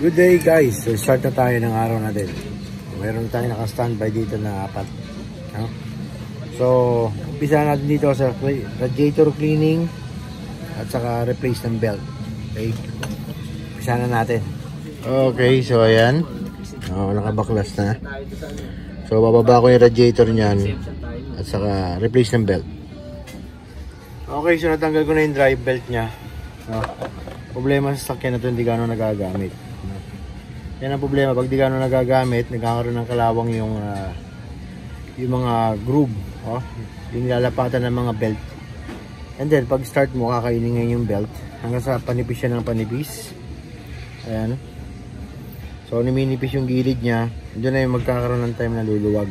Good day guys, so start na tayo ng araw natin. Meron tayong naka-standby dito na 4, no? So umpisa natin dito sa radiator cleaning at saka replace ng belt. Okay, umpisa na natin. Okay, so ayan, nakabaklas na. So bababa ko yung radiator niyan at saka replace ng belt. Okay, so natanggal ko na yung drive belt nya. Problema sa sakyan na ito, hindi gano'ng nagagamit. Yan ang problema, pag di gano'n nagagamit, nagkakaroon ng kalawang yung mga groove, yung nilalapatan ng mga belt. And then, pag start mo, kakainin ngayon yung belt, hanggang sa panipis siya ng panipis. Ayan. So, niminipis yung gilid niya, doon na yung magkakaroon ng time na luluwag.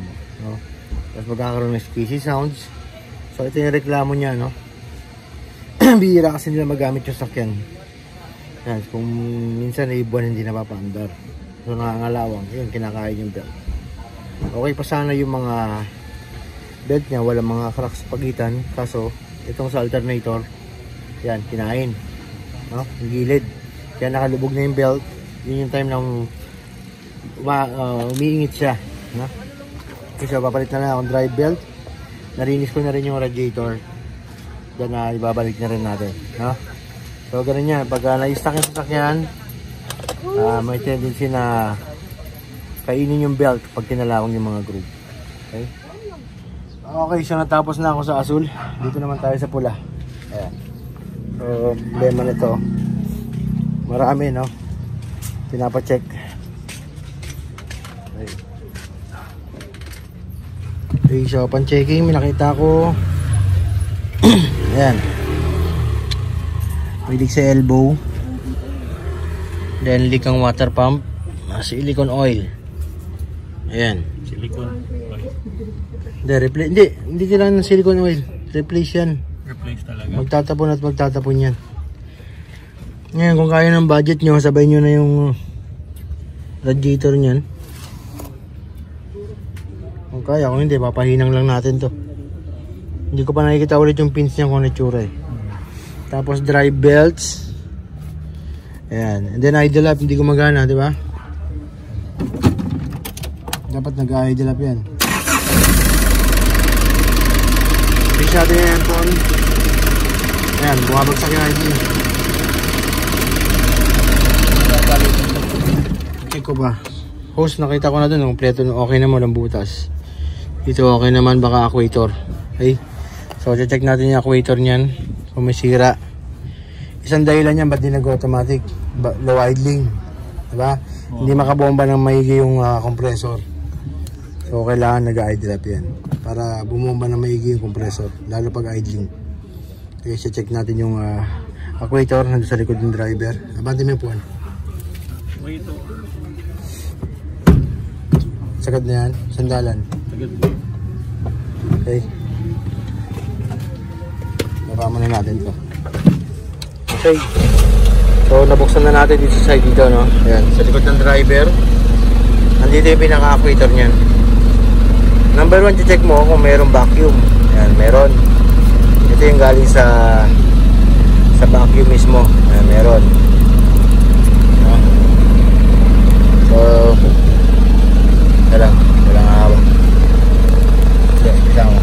Tapos magkakaroon ng squeaky sounds. So, ito yung reklamo niya, no? Bihira kasi nila magamit yung sakyan. Yan, kung minsan ay buwan hindi napapaandar. So nangangalawang, yun, kinakain yung belt. Okay pa sana yung mga belt niya, walang mga cracks pagitan. Kaso, itong sa alternator, yan, kinain, no? Yung gilid. Kaya nakalubog na yung belt. Yun yung time na umiingit siya, no? Kasi papalit na lang akong drive belt. Narinis ko na rin yung radiator. Then ibabalik na rin natin, no? So ganun yan, pag na-stuck yung sasakyan, may tendency na kainin yung belt pag kinalawang yung mga groove. Okay? Okay, so natapos na ako sa asul. Dito naman tayo sa pula. Ayan. So, problema nito, marami, no? Pinapacheck. Okay. Okay, so pan-checking, may nakita ko. Ayan. May leak sa elbow. Then leak ang water pump, silicone oil. Ayan, silicone oil. Hindi kailangan ng silicone oil. Replace yan. Replace talaga. Magtatapon at magtatapon yan. Ngayon, kung kaya ng budget nyo, sabay nyo na yung radiator nyan. Kung kaya, kung hindi, papahinang lang natin to. Hindi ko pa nakikita ulit yung pins niya kung ano itsura eh. Tapos drive belts. Ayan. And then idle up, hindi gumagana, di ba? Dapat nag-idle up yan. Fix natin yung aircon. Ayan, bumabagsak yung idle. Check ko ba? Hose, nakita ko na dun. Kompleto, okay naman ang butas. Dito okay naman, baka actuator. Okay? So, check natin yung actuator niyan. Kung may sira. Isang dahilan yan, ba't di nag-automatic? Low idling, diba? Hindi makabomba ng maigi yung compressor. So kailangan nag-idle up yan para bumomba ng maigi yung compressor, lalo pag idling. Kaya check natin yung actuator nandun sa likod ng driver. Abante mo yung puwan. Sagad na yan, sandalan. Okay, baba muna natin to. Okay, so nabuksan na natin dito sa side dito, no? Ayan, sa likod ng driver. Nandito yung pinaka-actuator niyan. Number 1, check mo kung mayroong vacuum. Ayan, meron. Ito yung galing sa vacuum mismo. Ayan, meron. Ayan. So walang hawak. Kita mo.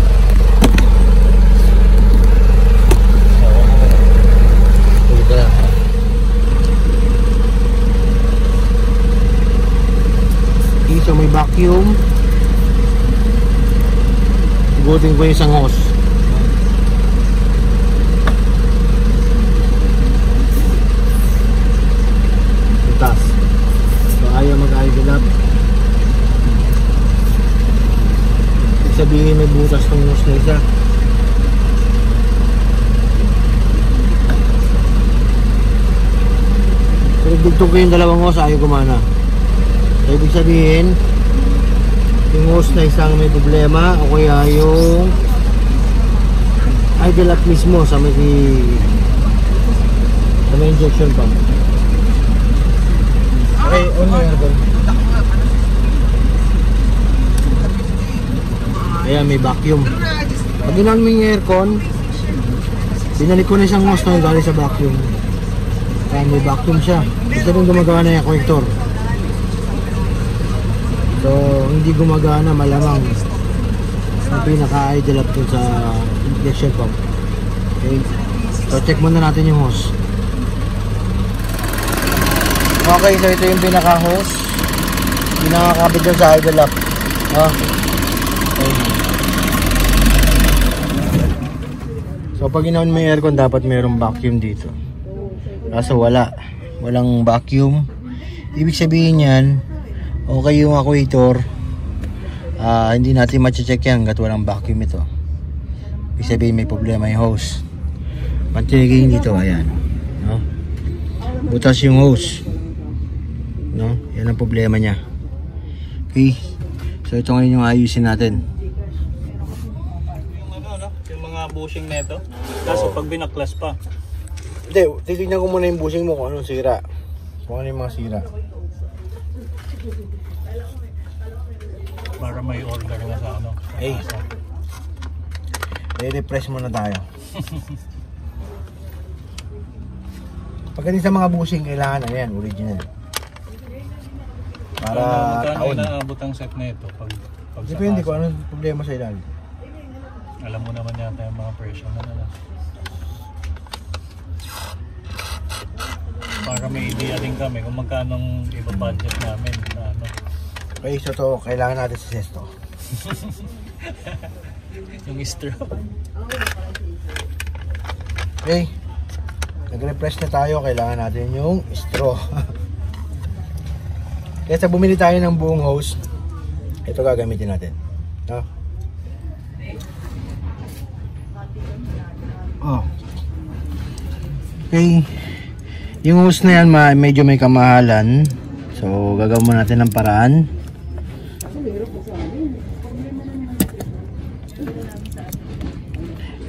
So may vacuum. Igutin ko yung isang hose. Butas. So ayaw mag-idle up. Ibig sabihin may butas ng hose na isa. So nagdugtog ko yung dalawang hose, ayaw gumana. So, ibig sabihin, yung hose na isang may problema o kaya yung idle up mismo sa may injection pump. Okay, on yung aircon. Ayan, may vacuum. Pag ginamit mo yung aircon, binalik ko na isang hose na galing sa vacuum. may vacuum siya. Ito rin gumagana yung connector. So, hindi gumagana malamang ang pinaka-idle up dun sa injection pump. Okay. So, check muna natin yung hose. Okay, so ito yung pinaka-hose. Pinakakabit dun sa idle up. Okay. So, pag inaon mo yung aircon, dapat mayroong vacuum dito. Kaso walang vacuum. Ibig sabihin yan, okay yung aquator, hindi natin ma-check yan hanggat walang vacuum ito. Ibig sabihin may problema yung hose. Pag-checking dito, ayan, no? Butas yung hose, no? Yan ang problema nya. Okay, so ito ngayon yung ayusin natin. Yung mga bushing neto. Kaso pag binaklas pa. Hindi, titignan ko muna yung bushing mo kung anong sira. Kung ano yung mga sira. Para may order na sa ano. Ay, i-refresh muna tayo. Pagdating sa mga bushing, kailangan ano yan, original. Para taon. Naabot ang set na ito pag depende kung anong problema sa ilalim. Alam mo naman yata yung mga presyo na nila. Para may idea din kami kung magkanong iba budget namin na ano. Okay, so to, kailangan natin sa sesto. Yung straw. Okay, nag-refresh na tayo, kailangan natin yung straw. Kaya sa bumili tayo ng buong hose, ito gagamitin natin, no? Okay, yung hose na yan medyo may kamahalan, so gagawin natin ng paraan.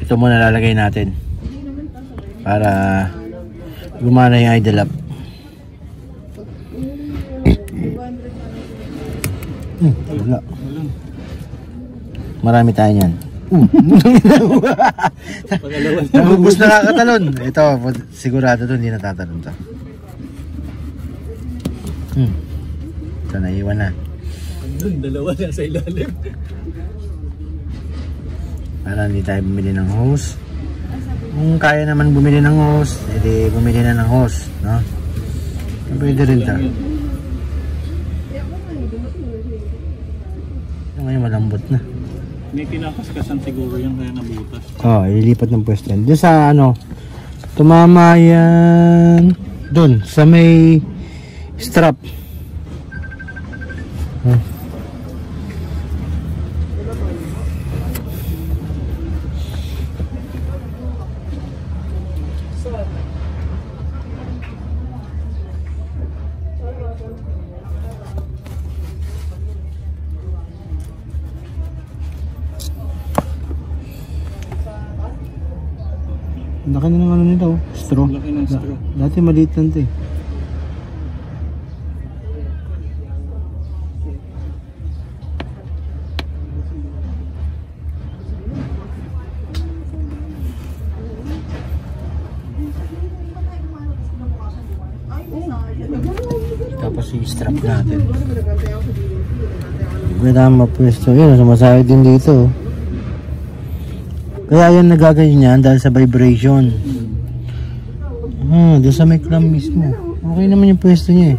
Ito muna lalagay natin para gumana yung idle up. Wala. Marami tayo niyan. Nabubus na kakatalon. Ito, sigurado to hindi natatalon to. Ito, naiwan na. Doon, dalawa na sa ilalim. Para hindi tayo bumili ng hose. Kung kaya naman bumili ng hose, edi bumili na ng hose, no? Pwede rin ta. Ngayon malambot na. May kinakaskasan siguro yung kaya nabutas. Ililipat ng pwesto yan. Doon sa ano, tumama yan. Doon, sa may strap. Laki na ng ano nito, straw. Laki ng straw. Dati maliit lang ito eh. Tapos yung strap natin. Hindi na mapwesto. Yun, sumasahid din dito. Kaya yan nagaganyan yan dahil sa vibration. Doon sa may clamp mismo. Okay naman yung pwesto niya eh.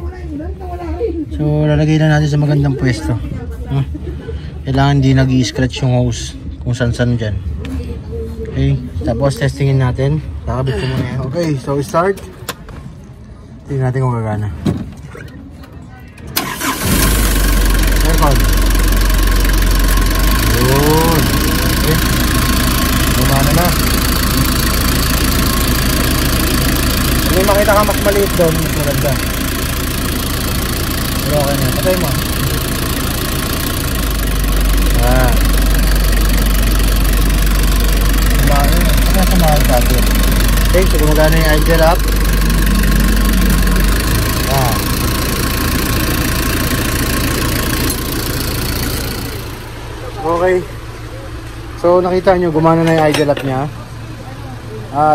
So lalagay na natin sa magandang pwesto. Kailangan di nag-i-scratch yung hose kung saan-saan dyan. Okay, tapos testingin natin. Nakabit ko muna yan. Okay, so start. Tingnan natin kung gagana. Aircon. Yun. Okay. Gumana na. Kung makita ka mas maliit doon, mas maganda. Pero okay na. Patay mo. Gumana na. Ano sa mahal sa atin? Okay, so gumagana yung idle up. Okay. So nakita nyo, gumana na yung idle up niya.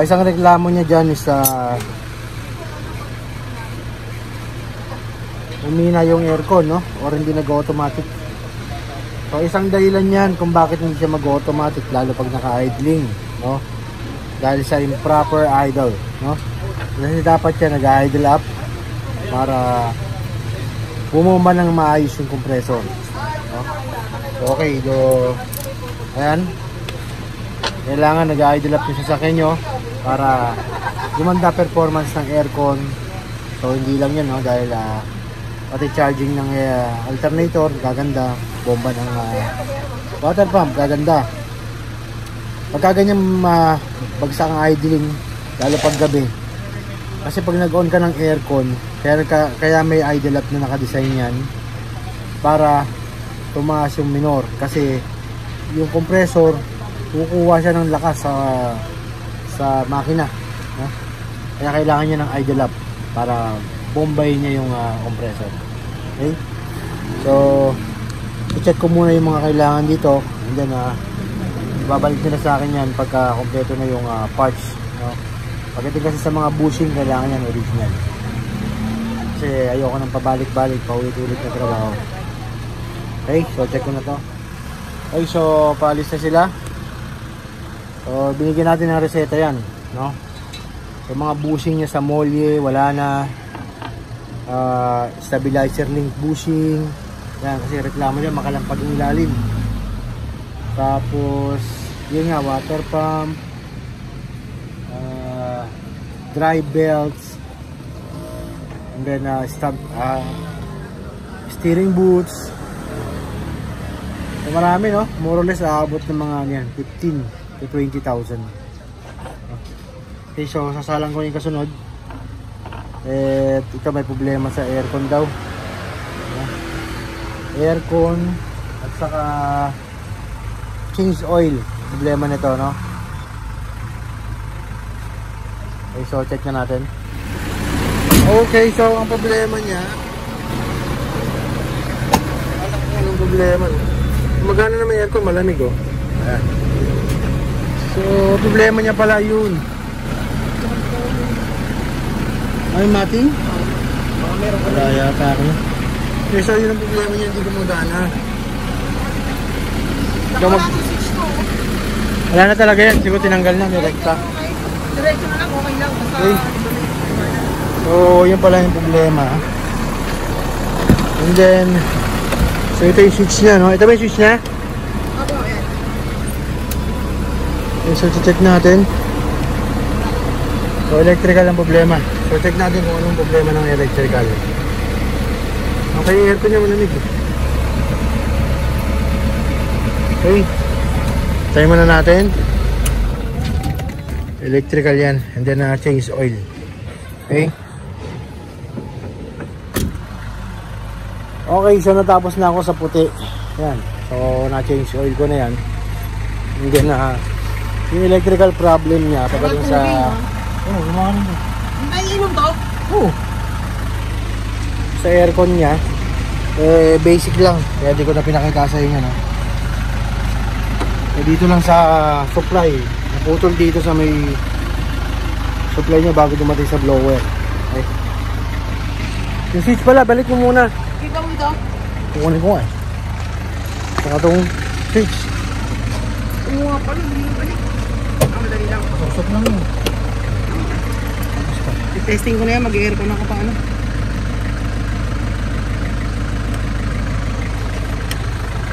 Isang reklamo niya dyan is umina yung aircon, no? Or hindi nag-automatic. So isang dahilan yan kung bakit hindi siya mag-automatic, lalo pag naka-idling, no? Dahil sa improper idle, no? Kasi dapat siya nag-idle up para bumomba ng maayos yung compressor, no? So, okay, so ayan, kailangan nag-idle up yung sasakyan nyo para gumanda performance ng aircon. So hindi lang yan, no? Dahil pati charging ng alternator gaganda, bomba ng water pump gaganda. Pagka ganyan bagsak ang idling, lalo pag gabi, kasi pag nag-on ka ng aircon, kaya may idle up na nakadesign yan para tumaas yung minor, kasi yung compressor kukuha siya ng lakas sa makina, no? Kaya kailangan niya ng idle up para bombay niya yung compressor. Okay, so i-check ko muna yung mga kailangan dito, and then babalik nila sa akin yan pagka kompleto na yung parts, no? Pagdating kasi sa mga bushing, kailangan yan original, kasi ayoko nang pabalik-balik, paulit-ulit na trabaho. Okay, so check ko na to. Okay, so paalis na sila. So binigyan natin ng reseta yan, no? So mga bushing niya sa molye wala na, stabilizer link bushing yan, kasi reklamo niya makalampag yung ilalim. Tapos yun nga, water pump, dry belts, and then steering boots. So, marami, no? More or less aabot ng mga yan, 15 to 20,000. Okay, so sasalang ko yung kasunod. Ito may problema sa aircon daw. Aircon at saka change oil. Problema nito, no? Okay, so check na natin. Okay, so ang problema niya, anong problema? Magana naman yung aircon, malamig, oh. Ayan. So problema niya pala yun. Ay, mating? Meron ko wala yata ako. Okay, so yun ang problema niya, hindi gumagana. Wala na talaga yan, siguro tinanggal na, direkta. Diretso na lang, okay lang. Okay. So yun pala yung problema. And then, so ito yung switch niya, no? Ito ba yung switch niya? Opo, yan. Okay, so check natin. So electrical ang problema. So check natin kung anong problema ng electrical. Okay, yung aircon niya malamig. Okay, try muna natin. Electrical yan. And then change oil. Okay. Okay, so natapos na ako sa puti. Yan. So na-change oil ko na yan. And then yung electrical problem niya pagdating sa lumakan mo. Ay, inom to? Oo. Sa aircon niya, basic lang. Kaya di ko na pinakita sa inyo, no? Dito lang sa supply. Naputol dito sa may supply niya bago dumating sa blower. Okay. Yung switch pala, balik mo muna. Kita mo ito? Kukunin ko nga eh. Saka itong switch. Oo nga pala, hindi mo balik. Madali lang. Susok lang yun. I-testing ko na yan, mag-aircon ako pa ano.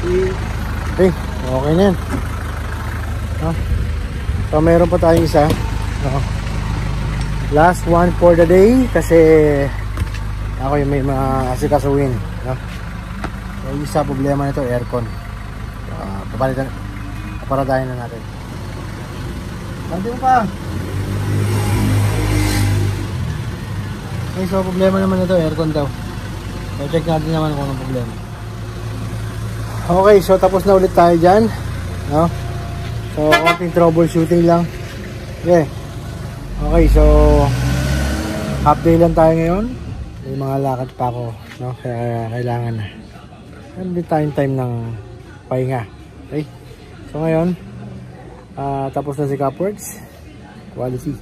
Okay, okay na yan. So meron pa tayong isa. Last one for the day kasi ako yung may mga asikasuhin. Yung isa problema nito, aircon. Paparadahin na natin. Nandiyo pa. Okay, so problema naman ito, aircon daw. So check natin naman kung anong problema. Okay, so tapos na ulit tayo dyan, no? So konting troubleshooting lang. Okay. Okay, so half day lang tayo ngayon. May mga lakad pa ako, no? Kaya kailangan na. Hindi tayong time ng pahinga. Okay. So ngayon tapos na si Cupworks. Quality.